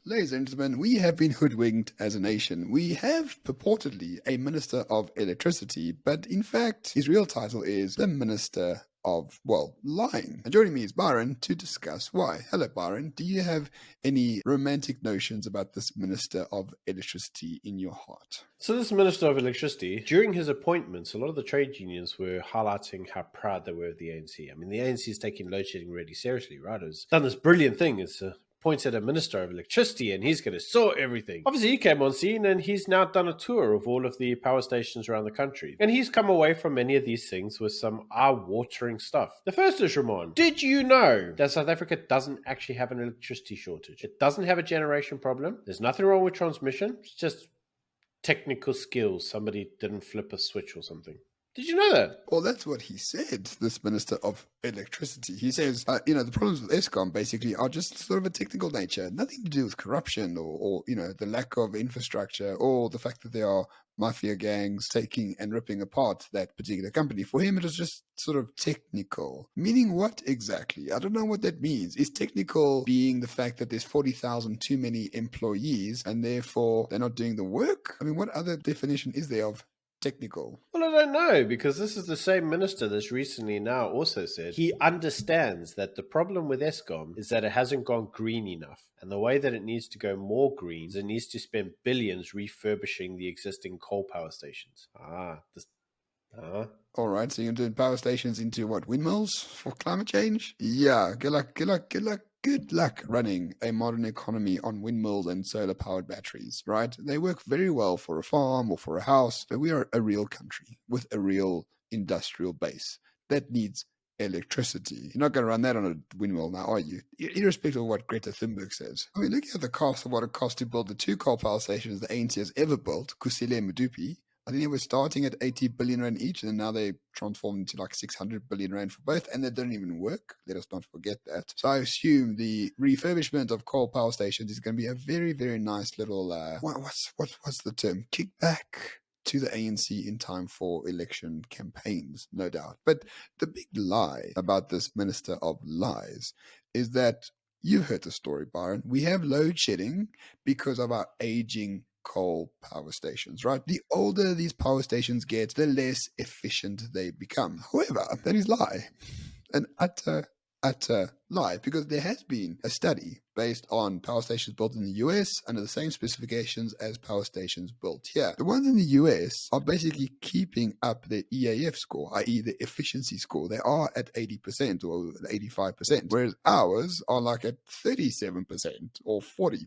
Ladies and gentlemen, we have been hoodwinked as a nation. We have purportedly a Minister of Electricity, but in fact, his real title is the Minister of, well, lying. And joining me is Byron to discuss why. Hello, Byron. Do you have any romantic notions about this Minister of Electricity in your heart? So this Minister of Electricity, during his appointments, a lot of the trade unions were highlighting how proud they were of the ANC. I mean, the ANC is taking load shedding really seriously, right? It's done this brilliant thing. It's points at a Minister of Electricity and he's going to sort everything. Obviously, he came on scene and he's now done a tour of all of the power stations around the country. And he's come away from many of these things with some eye-watering stuff. The first is, Ramon, did you know that South Africa doesn't actually have an electricity shortage? It doesn't have a generation problem. There's nothing wrong with transmission. It's just technical skills. Somebody didn't flip a switch or something. Did you know that? Well, that's what he said, this Minister of Electricity. He says, the problems with Eskom basically are just sort of a technical nature, nothing to do with corruption or the lack of infrastructure or the fact that there are mafia gangs taking and ripping apart that particular company. For him, it was just sort of technical. Meaning what exactly? I don't know what that means. Is technical being the fact that there's 40,000 too many employees and therefore they're not doing the work? I mean, what other definition is there of technical? Well, I don't know, because this is the same minister that's recently now also said he understands that the problem with Eskom is that it hasn't gone green enough. And the way that it needs to go more green is it needs to spend billions refurbishing the existing coal power stations. All right, so you're doing power stations into what, windmills for climate change? Yeah, good luck, good luck, good luck. Good luck running a modern economy on windmills and solar-powered batteries, right? They work very well for a farm or for a house, but we are a real country with a real industrial base that needs electricity. You're not going to run that on a windmill now, are you? Irrespective of what Greta Thunberg says. I mean, look at the cost of what it costs to build the 2 coal power stations the ANC has ever built, Kusile and Medupi. I think they were starting at 80 billion rand each, and now they transformed into like 600 billion rand for both, and they don't even work. Let us not forget that. So I assume the refurbishment of coal power stations is going to be a very, very nice little, what's the term? Kickback to the ANC in time for election campaigns, no doubt. But the big lie about this Minister of Lies is that you've heard the story, Byron. We have load shedding because of our aging coal power stations, right? The older these power stations get, the less efficient they become. However, that is lie. An utter lie, because there has been a study based on power stations built in the US under the same specifications as power stations built here. The ones in the US are basically keeping up their EAF score, i.e. the efficiency score. They are at 80% or 85%, whereas ours are like at 37% or 40%.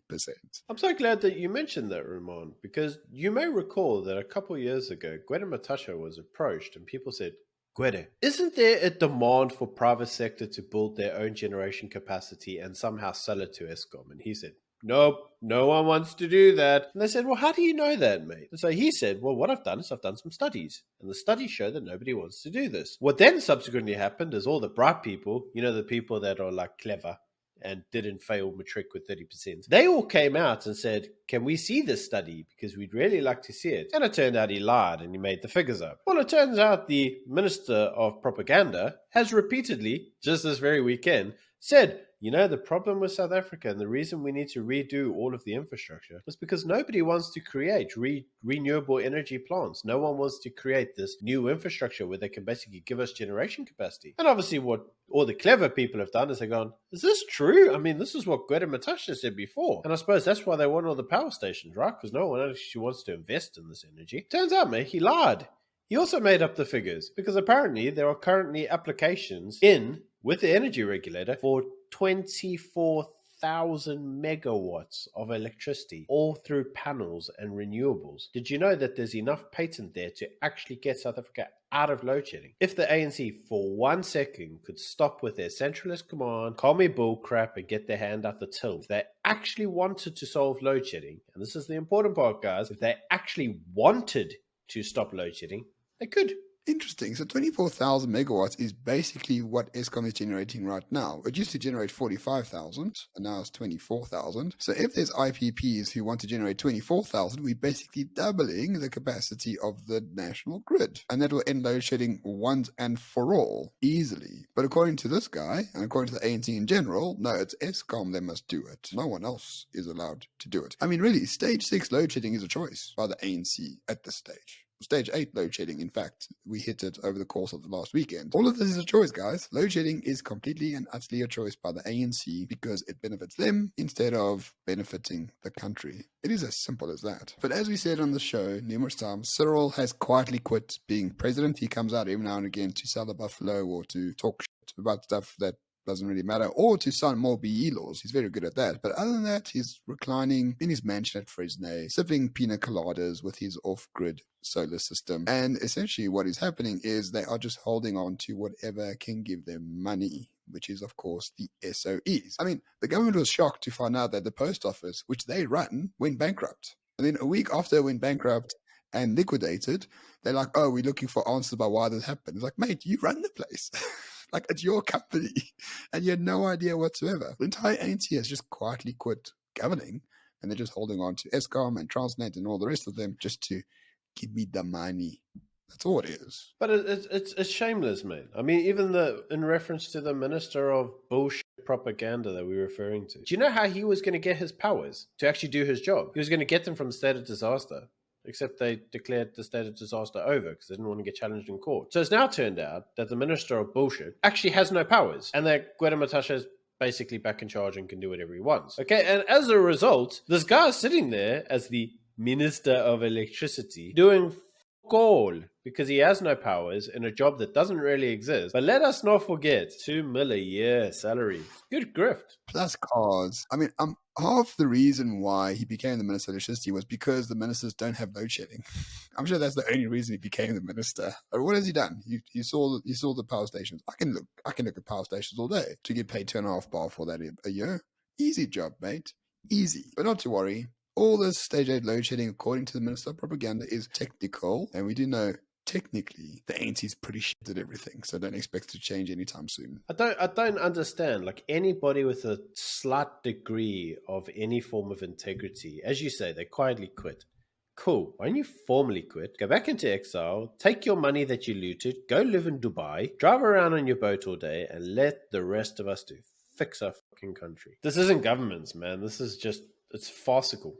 I'm so glad that you mentioned that, Ramon, because you may recall that a couple of years ago, Gwede Matasha was approached and people said, Gwede, isn't there a demand for private sector to build their own generation capacity and somehow sell it to Eskom? And he said, nope, no one wants to do that. And they said, well, how do you know that, mate? And so he said, well, what I've done is I've done some studies. And the studies show that nobody wants to do this. What then subsequently happened is all the bright people, the people that are like clever and didn't fail matric with 30%. They all came out and said, can we see this study? Because we'd really like to see it. And it turned out he lied and he made the figures up. Well, it turns out the Minister of Propaganda has repeatedly, just this very weekend, said, the problem with South Africa and the reason we need to redo all of the infrastructure is because nobody wants to create renewable energy plants. No one wants to create this new infrastructure where they can basically give us generation capacity. And obviously what all the clever people have done is they've gone, is this true? I mean, this is what Gwede Matasha said before. And I suppose that's why they want all the power stations, right? Because no one actually wants to invest in this energy. Turns out, mate, he lied. He also made up the figures because apparently there are currently applications in with the energy regulator for 24,000 megawatts of electricity, all through panels and renewables. Did you know that there's enough patent there to actually get South Africa out of load shedding? If the ANC for 1 second could stop with their centralist command, call me bullcrap, and get their hand out the till, if they actually wanted to solve load shedding, and this is the important part, guys, if they actually wanted to stop load shedding, they could. Interesting. So 24,000 megawatts is basically what Eskom is generating right now. It used to generate 45,000 and now it's 24,000. So if there's IPPs who want to generate 24,000, we're basically doubling the capacity of the national grid. And that will end load shedding once and for all, easily. But according to this guy, and according to the ANC in general, no, it's Eskom that must do it. No one else is allowed to do it. I mean, really, stage 6 load shedding is a choice by the ANC at this stage. Stage 8 load shedding, in fact, we hit it over the course of the last weekend. All of this is a choice, guys. Load shedding is completely and utterly a choice by the ANC because it benefits them instead of benefiting the country. It is as simple as that. But as we said on the show numerous times, Cyril has quietly quit being president. He comes out every now and again to sell the buffalo or to talk shit about stuff that doesn't really matter, or to sign more BE laws. He's very good at that. But other than that, he's reclining in his mansion at Fresnay, sipping pina coladas with his off-grid solar system. And essentially what is happening is they are just holding on to whatever can give them money, which is, of course, the SOEs. I mean, the government was shocked to find out that the post office, which they run, went bankrupt. And then a week after it went bankrupt and liquidated, they're like, oh, we're looking for answers about why this happened. It's like, mate, you run the place. Like, it's your company, and you had no idea whatsoever. The entire ANC has just quietly quit governing, and they're just holding on to Eskom and Transnet and all the rest of them just to give me the money. That's all it is. But it's shameless, man. I mean, even in reference to the minister of bullshit propaganda that we were referring to. Do you know how he was going to get his powers to actually do his job? He was going to get them from the state of disaster. Except they declared the state of disaster over because they didn't want to get challenged in court. So it's now turned out that the minister of bullshit actually has no powers, and that Gwede Mantashe is basically back in charge and can do whatever he wants. Okay, and as a result, this guy is sitting there as the minister of electricity doing all because he has no powers in a job that doesn't really exist. But let us not forget, 2 mil a year salary. Good grift. Plus cars. I mean, half the reason why he became the Minister of Electricity was because the ministers don't have load shedding. I'm sure that's the only reason he became the minister. What has he done? You saw the power stations. I can look at power stations all day to get paid 2.5 bar for that a year. Easy job, mate. Easy. But not to worry. All this stage 8 load shedding, according to the Minister of Propaganda, is technical, and we do know technically the ANC is pretty shit at everything, so don't expect it to change anytime soon. I don't understand. Like, anybody with a slight degree of any form of integrity, as you say, they quietly quit. Cool. Why don't you formally quit? Go back into exile, take your money that you looted, go live in Dubai, drive around on your boat all day, and let the rest of us fix our fucking country. This isn't governments, man. This is just, it's farcical.